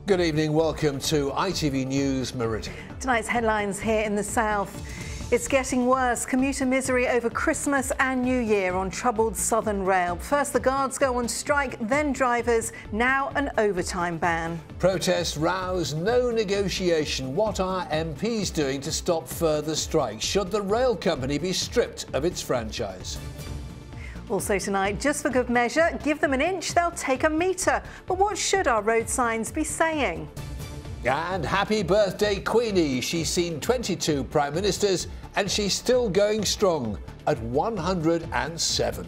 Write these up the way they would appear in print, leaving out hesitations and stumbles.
Good evening, welcome to ITV News Meridian. Tonight's headlines here in the south. It's getting worse. Commuter misery over Christmas and New Year on troubled Southern Rail. First the guards go on strike, then drivers, now an overtime ban. Protests rouse no negotiation. What are MPs doing to stop further strikes? Should the rail company be stripped of its franchise? Also tonight, just for good measure, give them an inch, they'll take a metre. But what should our road signs be saying? And happy birthday, Queenie. She's seen 22 Prime Ministers and she's still going strong at 107.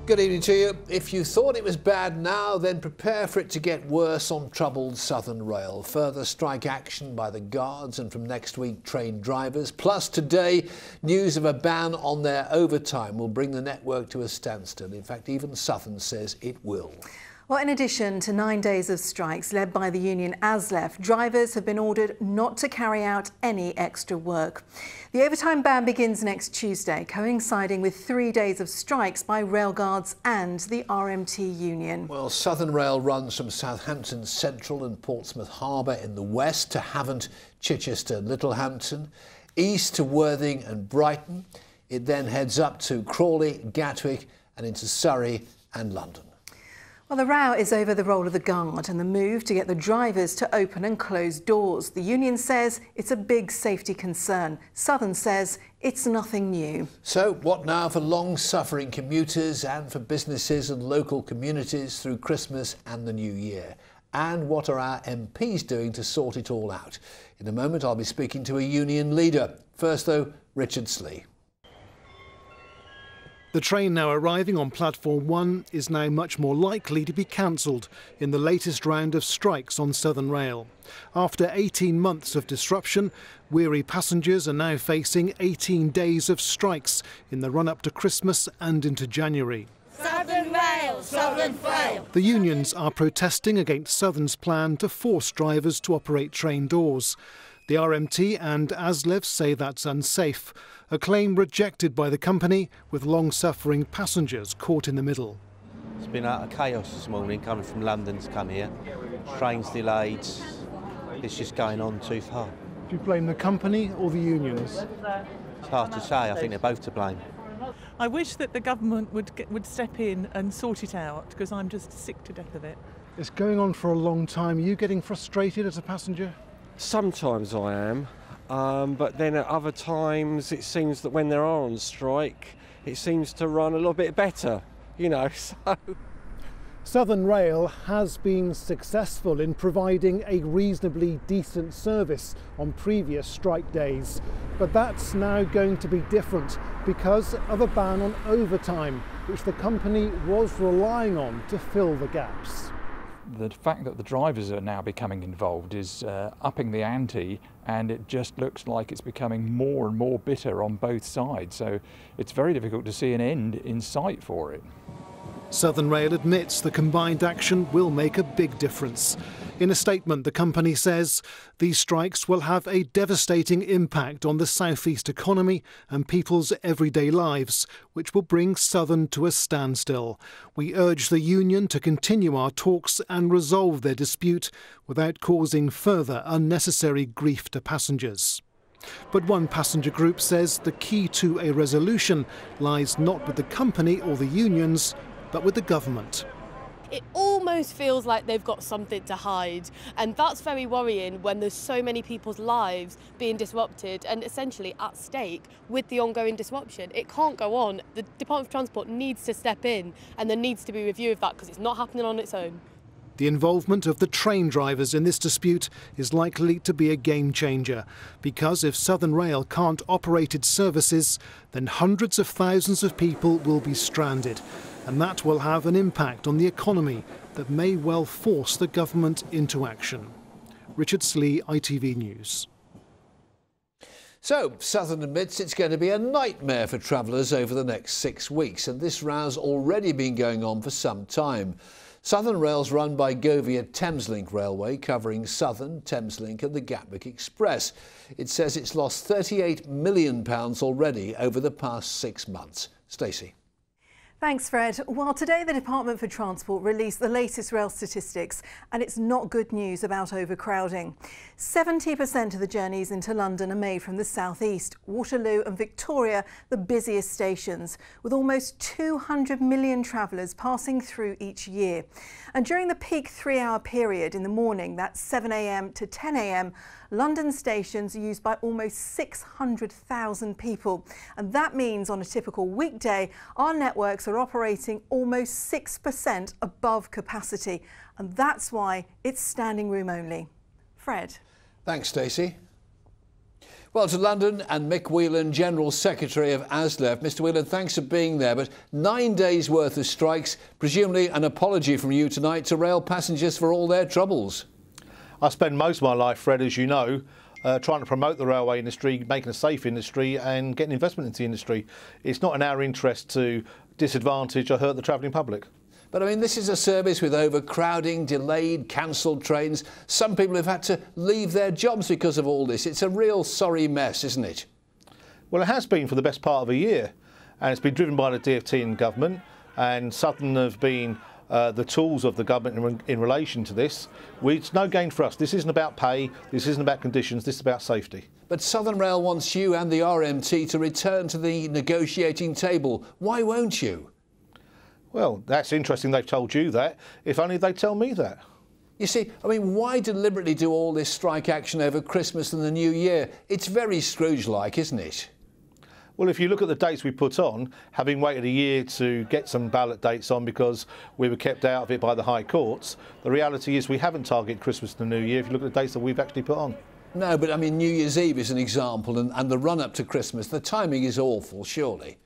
Good evening to you. If you thought it was bad now, then prepare for it to get worse on troubled Southern Rail. Further strike action by the guards and from next week train drivers. Plus today, news of a ban on their overtime will bring the network to a standstill. In fact, even Southern says it will. Well, in addition to 9 days of strikes led by the union ASLEF, drivers have been ordered not to carry out any extra work. The overtime ban begins next Tuesday, coinciding with 3 days of strikes by rail guards and the RMT union. Well, Southern Rail runs from Southampton Central and Portsmouth Harbour in the west to Havant, Chichester, Littlehampton, east to Worthing and Brighton. It then heads up to Crawley, Gatwick and into Surrey and London. Well, the row is over the role of the guard and the move to get the drivers to open and close doors. The union says it's a big safety concern. Southern says it's nothing new. So what now for long-suffering commuters and for businesses and local communities through Christmas and the New Year? And what are our MPs doing to sort it all out? In a moment, I'll be speaking to a union leader. First, though, Richard Slee. The train now arriving on Platform 1 is now much more likely to be cancelled in the latest round of strikes on Southern Rail. After 18 months of disruption, weary passengers are now facing 18 days of strikes in the run-up to Christmas and into January. Southern Rail, Southern fail. The unions are protesting against Southern's plan to force drivers to operate train doors. The RMT and ASLEF say that's unsafe, a claim rejected by the company, with long-suffering passengers caught in the middle. It's been a chaos this morning coming from London to come here. Trains delayed. It's just going on too far. Do you blame the company or the unions? It's hard to say. I think they're both to blame. I wish that the government would step in and sort it out, because I'm just sick to death of it. It's going on for a long time. Are you getting frustrated as a passenger? Sometimes I am, but then at other times it seems that when they are on strike, it seems to run a little bit better, you know, so. Southern Rail has been successful in providing a reasonably decent service on previous strike days, but that's now going to be different because of a ban on overtime, which the company was relying on to fill the gaps. The fact that the drivers are now becoming involved is upping the ante, and it just looks like it's becoming more and more bitter on both sides. So it's very difficult to see an end in sight for it. Southern Rail admits the combined action will make a big difference. In a statement, the company says these strikes will have a devastating impact on the South East economy and people's everyday lives, which will bring Southern to a standstill. We urge the union to continue our talks and resolve their dispute without causing further unnecessary grief to passengers. But one passenger group says the key to a resolution lies not with the company or the unions, but with the government. It almost feels like they've got something to hide, and that's very worrying when there's so many people's lives being disrupted and essentially at stake with the ongoing disruption. It can't go on. The Department of Transport needs to step in, and there needs to be a review of that because it's not happening on its own. The involvement of the train drivers in this dispute is likely to be a game changer, because if Southern Rail can't operate its services, then hundreds of thousands of people will be stranded, and that will have an impact on the economy that may well force the government into action. Richard Slee, ITV News. So, Southern admits it's going to be a nightmare for travellers over the next 6 weeks, and this row's already been going on for some time. Southern Rail's run by Govia Thameslink Railway, covering Southern, Thameslink and the Gatwick Express. It says it's lost £38 million already over the past 6 months. Stacey. Thanks, Fred. Well, today the Department for Transport released the latest rail statistics, and it's not good news about overcrowding. 70% of the journeys into London are made from the southeast, Waterloo and Victoria, the busiest stations, with almost 200 million travellers passing through each year. And during the peak 3-hour period in the morning, that's 7 a.m. to 10 a.m, London stations are used by almost 600,000 people. And that means on a typical weekday, our networks are operating almost 6% above capacity. And that's why it's standing room only. Fred. Thanks, Stacey. Well, to London and Mick Whelan, General Secretary of ASLEF. Mr. Whelan, thanks for being there. But 9 days' worth of strikes, presumably an apology from you tonight to rail passengers for all their troubles. I spend most of my life, Fred, as you know, trying to promote the railway industry, making a safe industry and getting investment into the industry. It's not in our interest to disadvantage or hurt the travelling public. But I mean, this is a service with overcrowding, delayed, cancelled trains. Some people have had to leave their jobs because of all this. It's a real sorry mess, isn't it? Well, it has been for the best part of a year, and it's been driven by the DfT and government, and Southern have been the tools of the government in relation to this. It's no gain for us. This isn't about pay, this isn't about conditions, this is about safety. But Southern Rail wants you and the RMT to return to the negotiating table. Why won't you? Well, that's interesting they've told you that. If only they'd tell me that. You see, I mean, why deliberately do all this strike action over Christmas and the New Year? It's very Scrooge-like, isn't it? Well, if you look at the dates we put on, having waited a year to get some ballot dates on because we were kept out of it by the High Courts, the reality is we haven't targeted Christmas and the New Year if you look at the dates that we've actually put on. No, but I mean, New Year's Eve is an example, and the run-up to Christmas, the timing is awful, surely.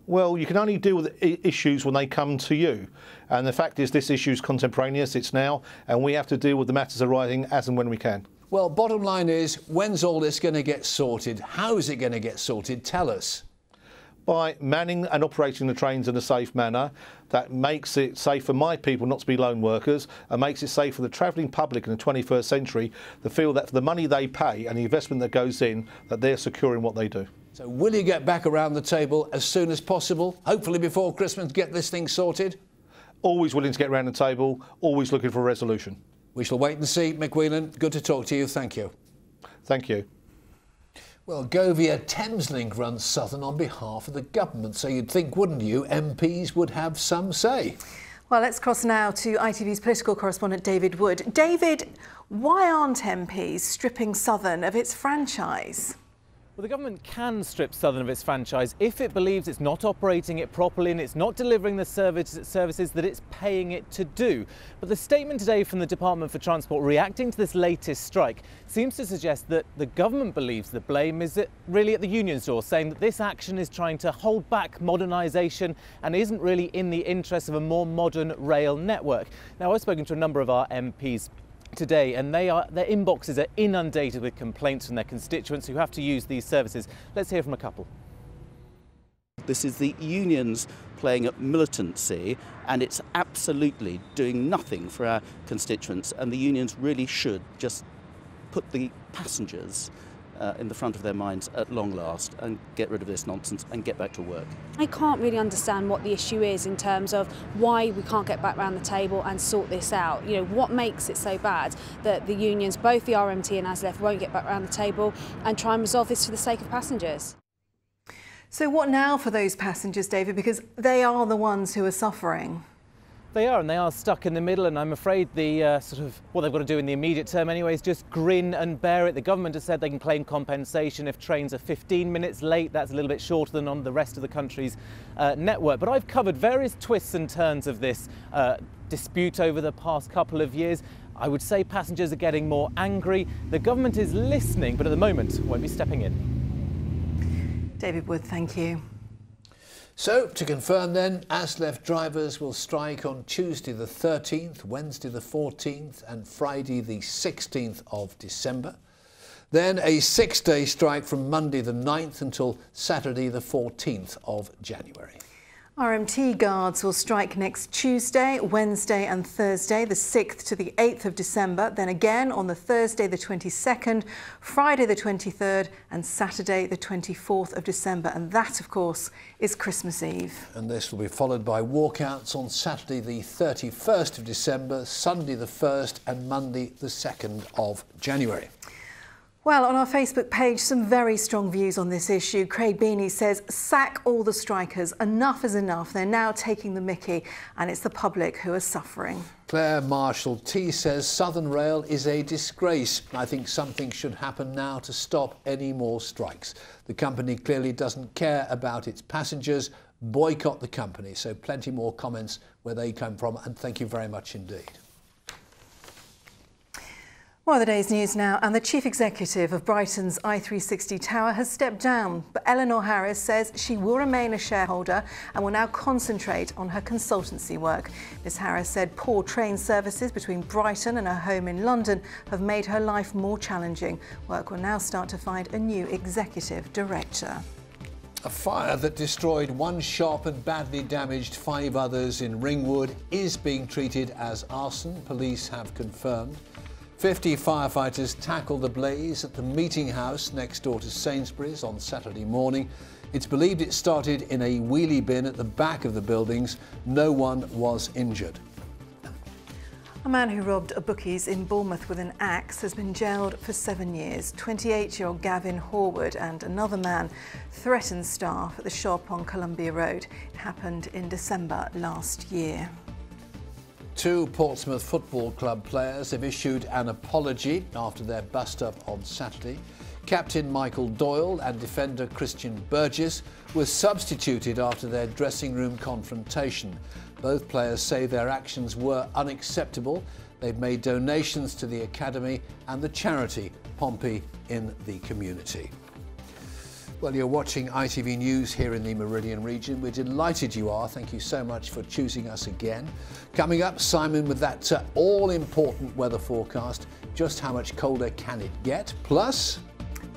Well, you can only deal with issues when they come to you. And the fact is this issue is contemporaneous, it's now, and we have to deal with the matters arising as and when we can. Well, bottom line is, when's all this going to get sorted? How is it going to get sorted? Tell us. By manning and operating the trains in a safe manner that makes it safe for my people not to be lone workers and makes it safe for the travelling public in the 21st century to feel that for the money they pay and the investment that goes in, that they're securing what they do. So will you get back around the table as soon as possible? Hopefully before Christmas, get this thing sorted? Always willing to get around the table, always looking for a resolution. We shall wait and see. Mick Whelan, good to talk to you. Thank you. Thank you. Well, Govia Thameslink runs Southern on behalf of the government, so you'd think, wouldn't you, MPs would have some say? Well, let's cross now to ITV's political correspondent David Wood. David, why aren't MPs stripping Southern of its franchise? Well, the government can strip Southern of its franchise if it believes it's not operating it properly and it's not delivering the services that it's paying it to do. But the statement today from the Department for Transport reacting to this latest strike seems to suggest that the government believes the blame is really at the union's door, saying that this action is trying to hold back modernisation and isn't really in the interest of a more modern rail network. Now, I've spoken to a number of our MPs today, and their inboxes are inundated with complaints from their constituents who have to use these services. Let's hear from a couple. This is the unions playing at militancy, and it's absolutely doing nothing for our constituents, and the unions really should just put the passengers in the front of their minds at long last and get rid of this nonsense and get back to work. I can't really understand what the issue is in terms of why we can't get back around the table and sort this out. You know, what makes it so bad that the unions, both the RMT and ASLEF, won't get back around the table and try and resolve this for the sake of passengers? So what now for those passengers, David, because they are the ones who are suffering? They are, and they are stuck in the middle, and I'm afraid the what they've got to do in the immediate term anyway is just grin and bear it. The government has said they can claim compensation if trains are 15 minutes late. That's a little bit shorter than on the rest of the country's network. But I've covered various twists and turns of this dispute over the past couple of years. I would say passengers are getting more angry. The government is listening, but at the moment won't be stepping in. David Wood, thank you. So, to confirm then, ASLEF drivers will strike on Tuesday the 13th, Wednesday the 14th and Friday the 16th of December. Then a 6-day strike from Monday the 9th until Saturday the 14th of January. RMT guards will strike next Tuesday, Wednesday and Thursday, the 6th to the 8th of December, then again on the Thursday the 22nd, Friday the 23rd and Saturday the 24th of December. And that, of course, is Christmas Eve. And this will be followed by walkouts on Saturday the 31st of December, Sunday the 1st and Monday the 2nd of January. Well, on our Facebook page, some very strong views on this issue. Craig Beanie says, sack all the strikers. Enough is enough. They're now taking the mickey and it's the public who are suffering. Claire Marshall T says, Southern Rail is a disgrace. I think something should happen now to stop any more strikes. The company clearly doesn't care about its passengers. Boycott the company. So plenty more comments where they come from, and thank you very much indeed. Well, the day's news now, and the chief executive of Brighton's I360 tower has stepped down, but Eleanor Harris says she will remain a shareholder and will now concentrate on her consultancy work. Ms Harris said poor train services between Brighton and her home in London have made her life more challenging. Work will now start to find a new executive director. A fire that destroyed one shop and badly damaged 5 others in Ringwood is being treated as arson, police have confirmed. 50 firefighters tackled the blaze at the meeting house next door to Sainsbury's on Saturday morning. It's believed it started in a wheelie bin at the back of the buildings. No one was injured. A man who robbed a bookies in Bournemouth with an axe has been jailed for 7 years. 28-year-old Gavin Horwood and another man threatened staff at the shop on Columbia Road. It happened in December last year. 2 Portsmouth Football Club players have issued an apology after their bust-up on Saturday. Captain Michael Doyle and defender Christian Burgess were substituted after their dressing room confrontation. Both players say their actions were unacceptable. They've made donations to the academy and the charity Pompey in the community. Well, you're watching ITV News here in the Meridian region. We're delighted you are. Thank you so much for choosing us again. Coming up, Simon with that all-important weather forecast. Just how much colder can it get? Plus,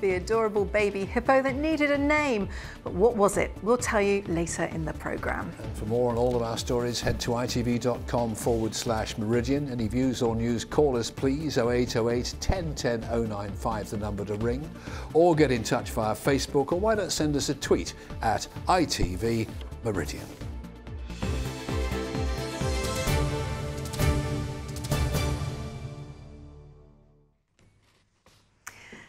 the adorable baby hippo that needed a name. But what was it? We'll tell you later in the programme. And for more on all of our stories, head to itv.com/Meridian. Any views or news, call us please, 0808 1010 095, the number to ring. Or get in touch via Facebook, or why not send us a tweet at ITV Meridian.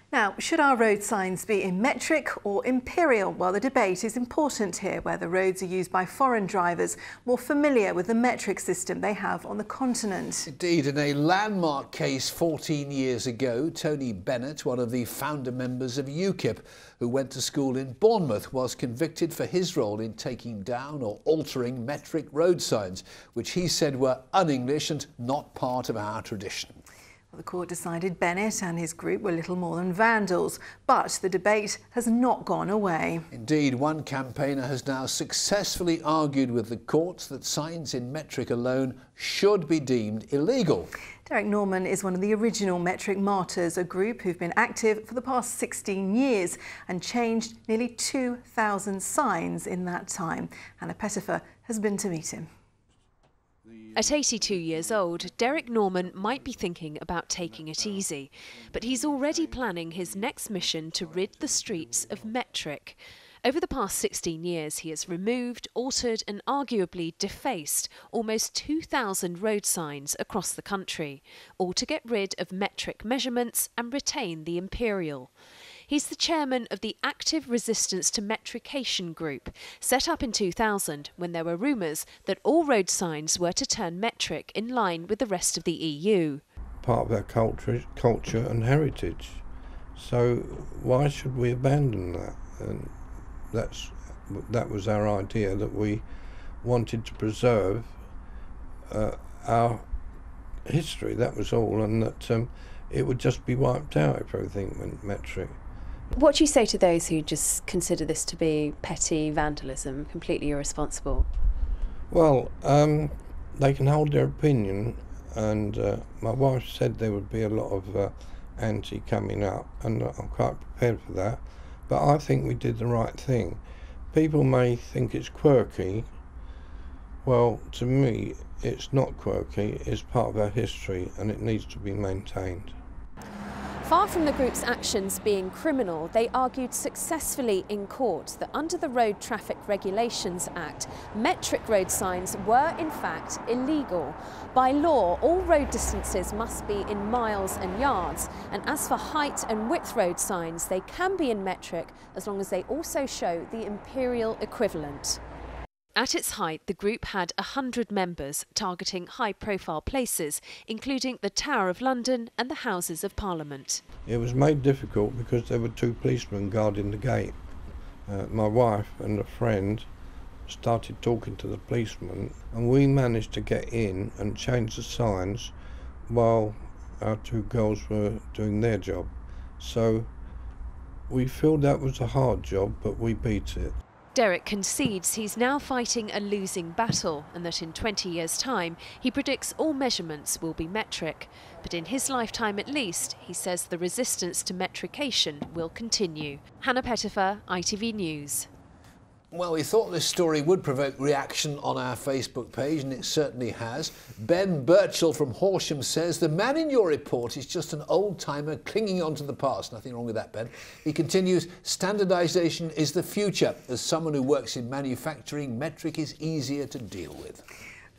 Now, should our road signs be in metric or imperial? Well, the debate is important here, where the roads are used by foreign drivers more familiar with the metric system they have on the continent. Indeed, in a landmark case 14 years ago, Tony Bennett, one of the founder members of UKIP, who went to school in Bournemouth, was convicted for his role in taking down or altering metric road signs, which he said were un-English and not part of our tradition. The court decided Bennett and his group were little more than vandals, but the debate has not gone away. Indeed, one campaigner has now successfully argued with the courts that signs in metric alone should be deemed illegal. Derek Norman is one of the original Metric Martyrs, a group who've been active for the past 16 years and changed nearly 2,000 signs in that time. Hannah Pettifer has been to meet him. At 82 years old, Derek Norman might be thinking about taking it easy, but he's already planning his next mission to rid the streets of metric. Over the past 16 years, he has removed, altered and arguably defaced almost 2,000 road signs across the country, all to get rid of metric measurements and retain the imperial. He's the chairman of the Active Resistance to Metrication group, set up in 2000 when there were rumours that all road signs were to turn metric in line with the rest of the EU. Part of our culture and heritage. So why should we abandon that? And that was our idea, that we wanted to preserve our history, that was all, and that it would just be wiped out if everything went metric. What do you say to those who just consider this to be petty vandalism, completely irresponsible? Well, they can hold their opinion, and my wife said there would be a lot of anti coming up, and I'm quite prepared for that. But I think we did the right thing. People may think it's quirky, Well, to me, it's not quirky, it's part of our history and it needs to be maintained. Far from the group's actions being criminal, they argued successfully in court that under the Road Traffic Regulations Act, metric road signs were in fact illegal. By law, all road distances must be in miles and yards, and as for height and width road signs, they can be in metric as long as they also show the imperial equivalent. At its height, the group had 100 members, targeting high-profile places, including the Tower of London and the Houses of Parliament. It was made difficult because there were 2 policemen guarding the gate. My wife and a friend started talking to the policeman, and we managed to get in and change the signs while our 2 girls were doing their job. So we feel that was a hard job, but we beat it. Derek concedes he's now fighting a losing battle and that in 20 years' time he predicts all measurements will be metric. But in his lifetime at least, he says the resistance to metrication will continue. Hannah Pettifer, ITV News. Well, we thought this story would provoke reaction on our Facebook page, and it certainly has. Ben Birchall from Horsham says, the man in your report is just an old-timer clinging on to the past. Nothing wrong with that, Ben. He continues, standardisation is the future. As someone who works in manufacturing, metric is easier to deal with.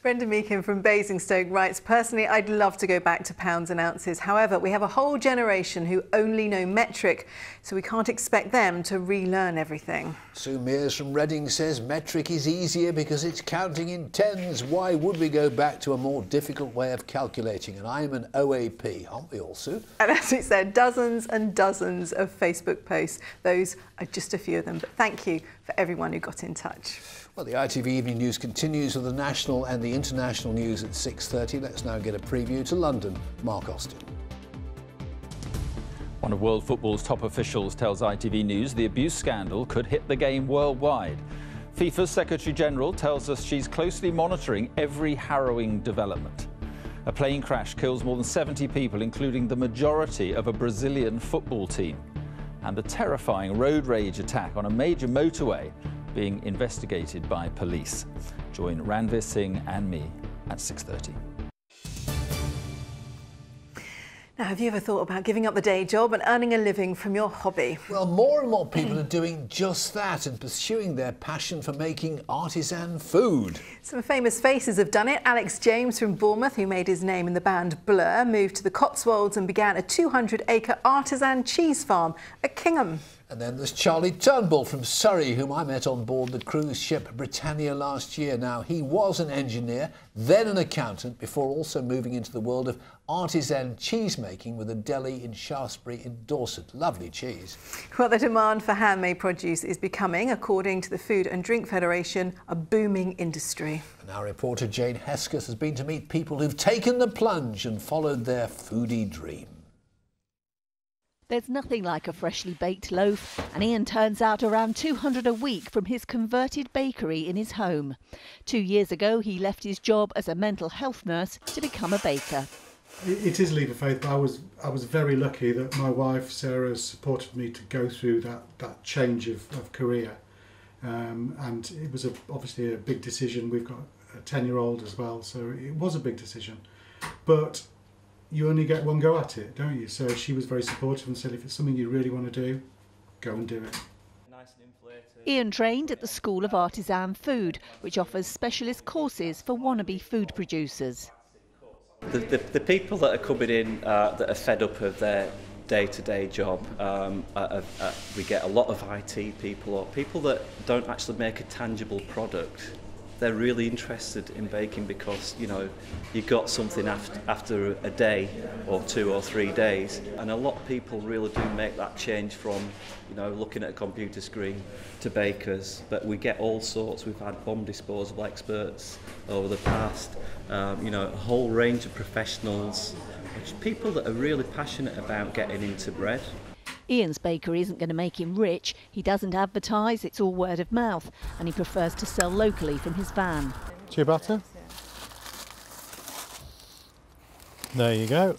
Brenda Meakin from Basingstoke writes, personally, I'd love to go back to pounds and ounces. However, we have a whole generation who only know metric, so we can't expect them to relearn everything. Sue Mears from Reading says, metric is easier because it's counting in tens. Why would we go back to a more difficult way of calculating? And I'm an OAP, aren't we all, Sue? And as we said, dozens and dozens of Facebook posts. Those are just a few of them, but thank you for everyone who got in touch. Well, the ITV Evening News continues with the national and the international news at 6:30. Let's now get a preview to London. Mark Austin. One of world football's top officials tells ITV News the abuse scandal could hit the game worldwide. FIFA's Secretary-General tells us she's closely monitoring every harrowing development. A plane crash kills more than 70 people, including the majority of a Brazilian football team. And the terrifying road rage attack on a major motorway being investigated by police. Join Ranveer Singh and me at 6:30. Now, have you ever thought about giving up the day job and earning a living from your hobby? Well, more and more people are doing just that and pursuing their passion for making artisan food. Some famous faces have done it. Alex James from Bournemouth, who made his name in the band Blur, moved to the Cotswolds and began a 200-acre artisan cheese farm at Kingham. And then there's Charlie Turnbull from Surrey, whom I met on board the cruise ship Britannia last year. Now, he was an engineer, then an accountant, before also moving into the world of artisan cheese making with a deli in Shaftesbury in Dorset. Lovely cheese. Well, the demand for handmade produce is becoming, according to the Food and Drink Federation, a booming industry. And our reporter Jane Hesketh has been to meet people who've taken the plunge and followed their foodie dream. There's nothing like a freshly baked loaf, and Ian turns out around 200 a week from his converted bakery in his home. 2 years ago, he left his job as a mental health nurse to become a baker. It is a leap of faith, but I was very lucky that my wife Sarah supported me to go through that change of career, and it was obviously a big decision. We've got a 10-year-old as well, so it was a big decision, but you only get one go at it, don't you? So she was very supportive and said, if it's something you really want to do, go and do it. Ian trained at the School of Artisan Food, which offers specialist courses for wannabe food producers. The people that are coming in that are fed up of their day-to-day job, we get a lot of IT people or people that don't actually make a tangible product. They're really interested in baking because, you know, you got something after a day or 2 or 3 days. And a lot of people really do make that change from, you know, looking at a computer screen to bakers. But we get all sorts. We've had bomb disposal experts over the past, you know, a whole range of professionals, people that are really passionate about getting into bread. Ian's bakery isn't going to make him rich. He doesn't advertise, it's all word of mouth, and he prefers to sell locally from his van. Ciabatta. There you go.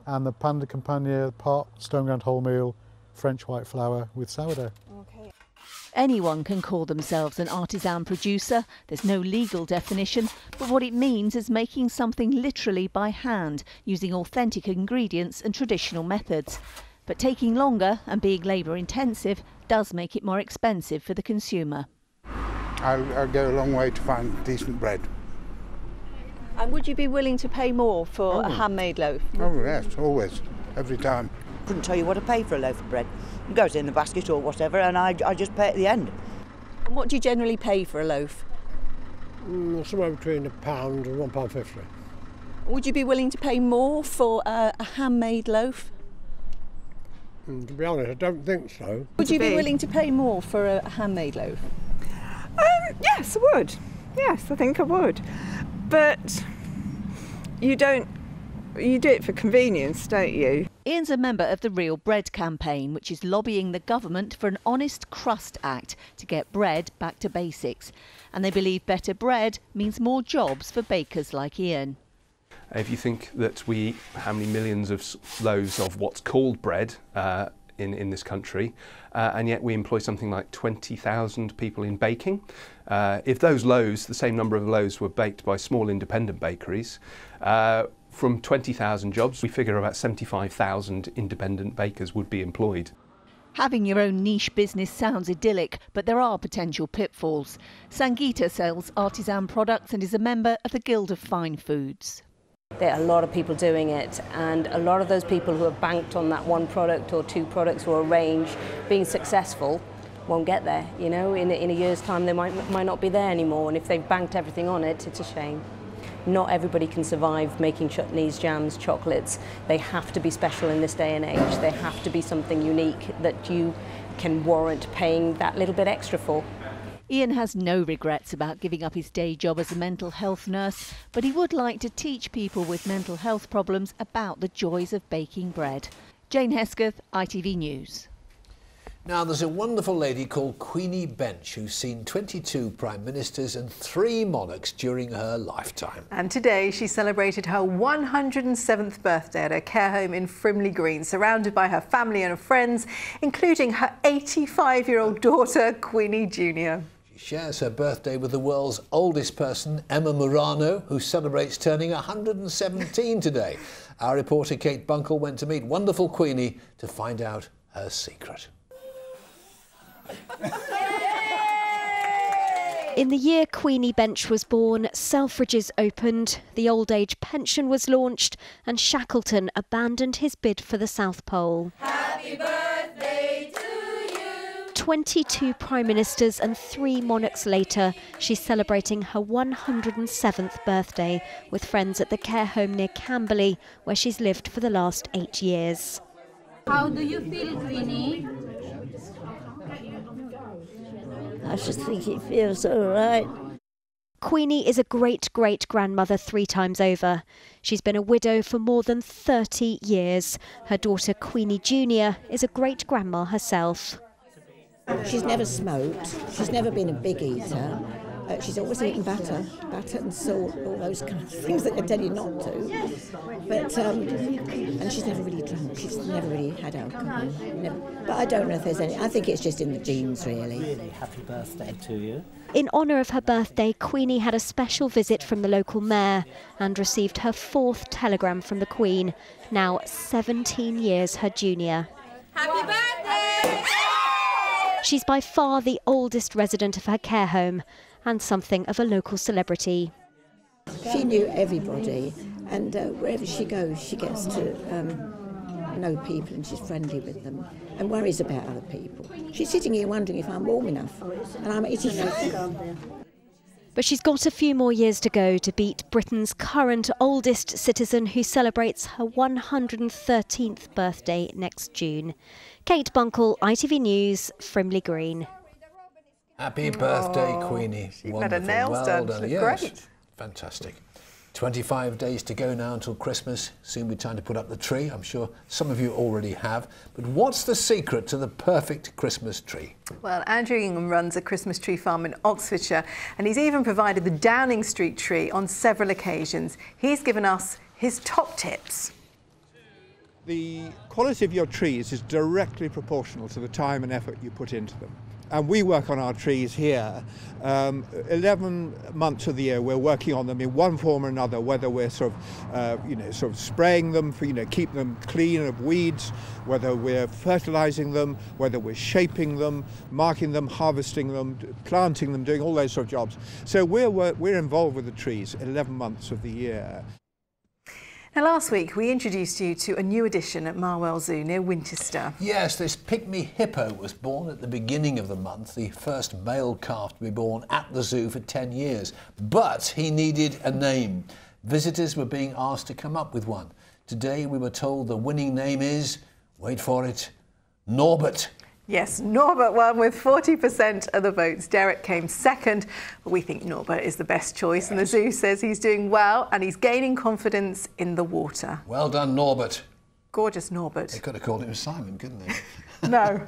And the pan de campagne pot, stone ground wholemeal, French white flour with sourdough. Okay. Anyone can call themselves an artisan producer. There's no legal definition, but what it means is making something literally by hand, using authentic ingredients and traditional methods. But taking longer and being labour intensive does make it more expensive for the consumer. I'll go a long way to find decent bread. And would you be willing to pay more for a handmade loaf? Oh yes, always, every time. Couldn't tell you what I pay for a loaf of bread. It goes in the basket or whatever, and I just pay at the end. And what do you generally pay for a loaf? Somewhere between £1 and £1.50. Would you be willing to pay more for a handmade loaf? To be honest, I don't think so. Would you be willing to pay more for a handmade loaf? Yes, I would. Yes, I think I would. But you do it for convenience, don't you? Ian's a member of the Real Bread campaign, which is lobbying the government for an Honest Crust Act to get bread back to basics. And they believe better bread means more jobs for bakers like Ian. If you think that we eat how many millions of loaves of what's called bread in this country, and yet we employ something like 20,000 people in baking. If those loaves, the same number of loaves, were baked by small independent bakeries, from 20,000 jobs, we figure about 75,000 independent bakers would be employed. Having your own niche business sounds idyllic, but there are potential pitfalls. Sangeeta sells artisan products and is a member of the Guild of Fine Foods. There are a lot of people doing it, and a lot of those people who have banked on that one product or two products or a range being successful won't get there. You know, in a year's time they might not be there anymore, and if they've banked everything on it, it's a shame. Not everybody can survive making chutneys, jams, chocolates. They have to be special in this day and age. They have to be something unique that you can warrant paying that little bit extra for. Ian has no regrets about giving up his day job as a mental health nurse, but he would like to teach people with mental health problems about the joys of baking bread. Jane Hesketh, ITV News. Now, there's a wonderful lady called Queenie Bench who's seen 22 Prime Ministers and 3 monarchs during her lifetime. And today she celebrated her 107th birthday at her care home in Frimley Green, surrounded by her family and her friends, including her 85-year-old daughter, Queenie Jr. She shares her birthday with the world's oldest person, Emma Murano, who celebrates turning 117 today. Our reporter Kate Bunkle went to meet wonderful Queenie to find out her secret. In the year Queenie Bench was born, Selfridges opened, the old age pension was launched, and Shackleton abandoned his bid for the South Pole. Happy birthday to you. 22 Prime Ministers and 3 monarchs later, she's celebrating her 107th birthday with friends at the care home near Camberley, where she's lived for the last 8 years. How do you feel, Queenie? I just think it feels all right. Queenie is a great-great-grandmother 3 times over. She's been a widow for more than 30 years. Her daughter Queenie Jr. is a great-grandma herself. She's never smoked. She's never been a big eater. She's always eaten batter and salt, all those kind of things that I tell you not to. But and she's never really drunk. She's never really had alcohol. Never. But I don't know if there's any. I think it's just in the genes, really. Really happy birthday to you. In honour of her birthday, Queenie had a special visit from the local mayor and received her 4th telegram from the Queen, now 17 years her junior. Happy birthday! She's by far the oldest resident of her care home, and something of a local celebrity. She knew everybody, and wherever she goes, she gets to know people, and she's friendly with them, and worries about other people. She's sitting here wondering if I'm warm enough, and I'm 85. But she's got a few more years to go to beat Britain's current oldest citizen, who celebrates her 113th birthday next June. Kate Bunkle, ITV News, Frimley Green. Happy birthday, Queenie. She had her nails done. She looked great. Fantastic. 25 days to go now until Christmas. Soon be time to put up the tree. I'm sure some of you already have. But what's the secret to the perfect Christmas tree? Well, Andrew Ingham runs a Christmas tree farm in Oxfordshire, and he's even provided the Downing Street tree on several occasions. He's given us his top tips. The quality of your trees is directly proportional to the time and effort you put into them. And we work on our trees here 11 months of the year. We're working on them in one form or another, whether we're sort of spraying them for, keep them clean of weeds, whether we're fertilizing them, whether we're shaping them, marking them, harvesting them, planting them, doing all those sort of jobs. So we're involved with the trees 11 months of the year. Now, last week we introduced you to a new addition at Marwell Zoo near Winchester. Yes, this pygmy hippo was born at the beginning of the month, the first male calf to be born at the zoo for 10 years. But he needed a name. Visitors were being asked to come up with one. Today we were told the winning name is, wait for it, Norbert. Yes, Norbert won with 40% of the votes. Derek came second, but we think Norbert is the best choice, and the zoo says he's doing well and he's gaining confidence in the water. Well done, Norbert. Gorgeous Norbert. They could have called him Simon, couldn't they? No.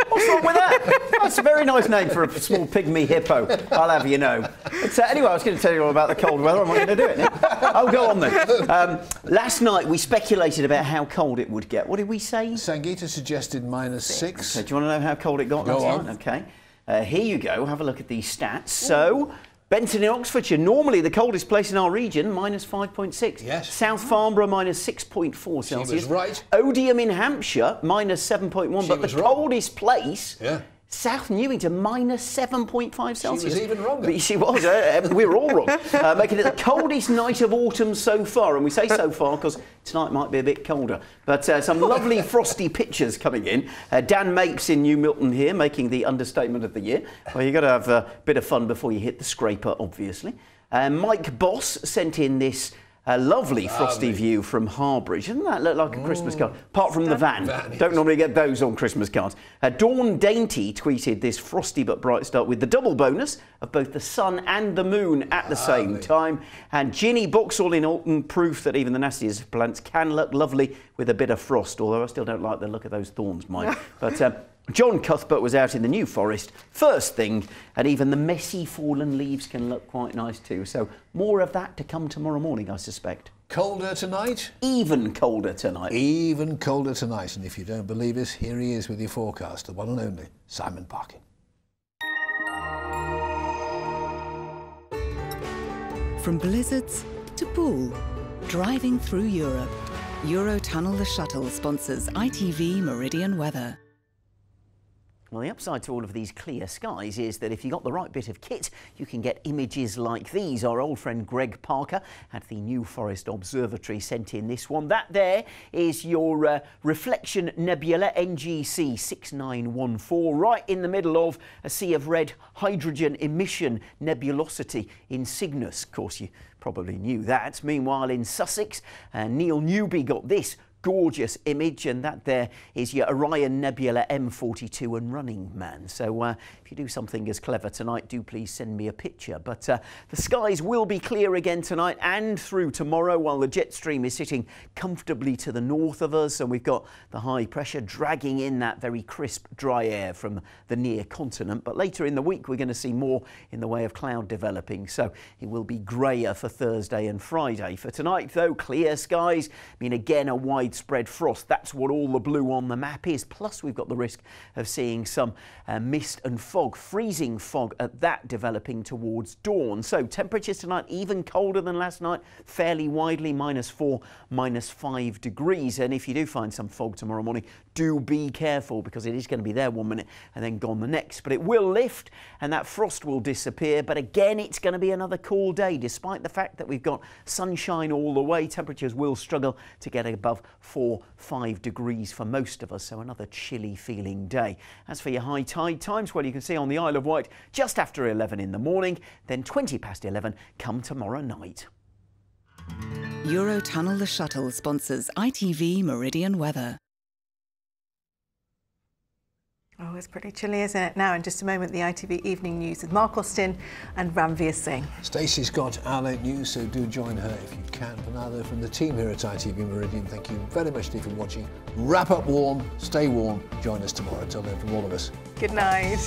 What's wrong with that? That's a very nice name for a small pygmy hippo, I'll have you know. But, anyway, I was going to tell you all about the cold weather. I'm not going to do it now. I'll go on then. Last night we speculated about how cold it would get. What did we say? Sangeeta suggested -6. So, do you want to know how cold it got last night? OK. Here you go. Have a look at these stats. So, Benton in Oxfordshire, normally the coldest place in our region, -5.6. Yes. South Farnborough, -6.4 Celsius. She was right. Odium in Hampshire, -7.1. But the coldest place, South Newington, -7.5 Celsius. She was even wrong. She was. We were all wrong. Making it the coldest night of autumn so far. And we say so far because tonight might be a bit colder. But some lovely frosty pictures coming in. Dan Mapes in New Milton here, making the understatement of the year. Well, you've got to have a bit of fun before you hit the scraper, obviously. Mike Boss sent in this lovely frosty view from Harbridge. Doesn't that look like a Christmas card? Apart from the van. Don't normally get those on Christmas cards. Dawn Dainty tweeted this frosty but bright start with the double bonus of both the sun and the moon at the same time. And Ginny Boxall in Alton, proof that even the nastiest plants can look lovely with a bit of frost, although I still don't like the look of those thorns, Mike. But John Cuthbert was out in the New Forest first thing, and even the messy fallen leaves can look quite nice too. So more of that to come tomorrow morning, I suspect. Colder tonight? Even colder tonight. Even colder tonight. And if you don't believe us, here he is with your forecast, the one and only Simon Parkin. From blizzards to pool, driving through Europe. Eurotunnel the Shuttle sponsors ITV Meridian weather. Well, the upside to all of these clear skies is that if you got the right bit of kit, you can get images like these. Our old friend Greg Parker at the New Forest Observatory sent in this one. That there is your Reflection Nebula NGC 6914, right in the middle of a sea of red hydrogen emission nebulosity in Cygnus. Of course, you probably knew that. Meanwhile, in Sussex, Neil Newby got this gorgeous image, and that there is your Orion Nebula M42 and Running Man. So if you do something as clever tonight, do please send me a picture. But the skies will be clear again tonight and through tomorrow, while the jet stream is sitting comfortably to the north of us, and we've got the high pressure dragging in that very crisp dry air from the near continent. But later in the week we're going to see more in the way of cloud developing, so it will be greyer for Thursday and Friday. For tonight though, clear skies mean again a widespread frost. That's what all the blue on the map is. Plus we've got the risk of seeing some mist and fog, freezing fog at that developing towards dawn. So temperatures tonight even colder than last night, fairly widely -4, -5 degrees. And if you do find some fog tomorrow morning, do be careful, because it is going to be there one minute and then gone the next. But it will lift and that frost will disappear. But again, it's going to be another cool day. Despite the fact that we've got sunshine all the way, temperatures will struggle to get above 4-5 degrees for most of us. So another chilly feeling day. As for your high tide times, well, you can see on the Isle of Wight just after 11 in the morning, then 20 past 11 come tomorrow night. Eurotunnel the Shuttle sponsors ITV Meridian weather. Oh, it's pretty chilly, isn't it? Now, in just a moment, the ITV Evening News with Mark Austin and Ranveer Singh. Stacey's got our late news, so do join her if you can. For now, though, from the team here at ITV Meridian, thank you very much indeed for watching. Wrap up warm, stay warm. Join us tomorrow. Until then, from all of us. Good night.